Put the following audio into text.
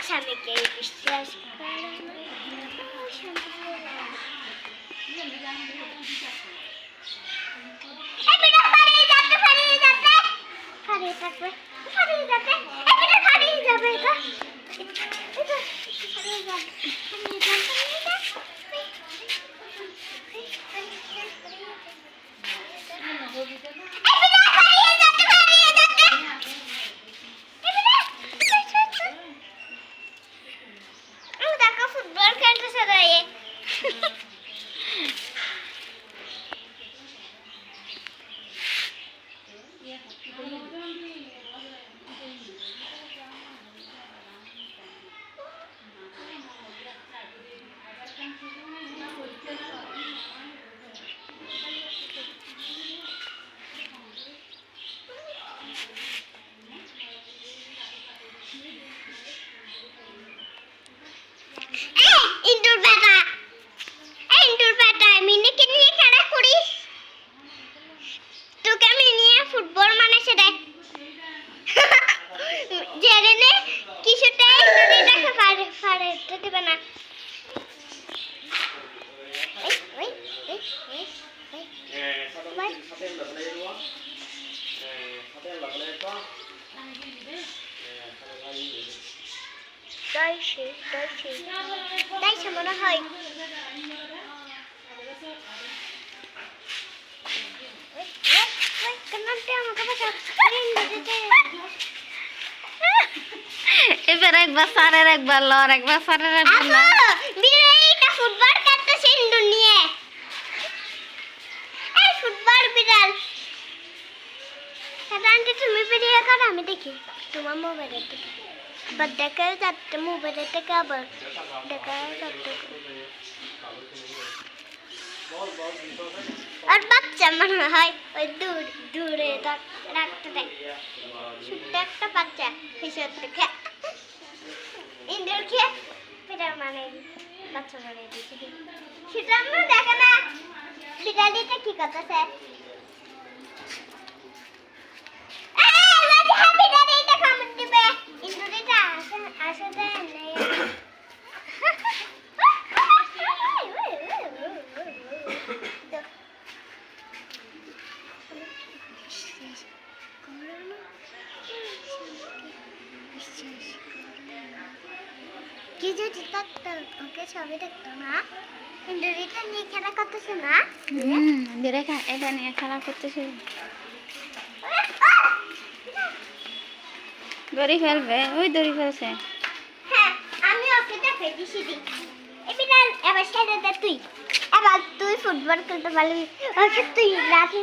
স্বামীকে বিশ্বাস করে ফুটবল খেলতেছে দাঁড়িয়ে ফুটবল মানে সেটা জেরেনে কিছুটাই যদি দেখে পারে দিবে না তাই মনে হয় এবার একবার সারের একবার লর একবার সারের একবার না বিড়ালটা ফুটবল খেলতেছে ইন্দুর নিয়ে এই ফুটবল বিড়াল সাধারণত তুমি ভিডিও করো আমি দেখি তোমার মোবাইলে থেকে আবার দেখা যাচ্ছে মোবাইলে থেকে আবার দেখা যাচ্ছে আর বাচ্চা মনে হয় ওই দূরে রাখতে দেয় ছোট্ট একটা বাচ্চা হিসেব থেকে ইন্দুর খেয়ে পিটার মানে বাচ্চা মানে দিচ্ছে সেটা আমরা দেখে না বিড়ালিটা কি করতেছে বিড়ালিটা কামড় দিবে ইন্দুরিটা আসে দেয় কি যদি থাকতো ওকে ছবি দেখতো না ইন্দুরিটা নিয়ে খেলা করতেছে না এটা নিয়ে খেলা করতেছে দড়ি ফেলবে ওই দড়ি ফেলছে হ্যাঁ আমি ওকে দেখে দিছি এবার এবার ছেড়ে দে তুই এবার তুই ফুটবল খেলতে পারবি ওকে তুই রাখি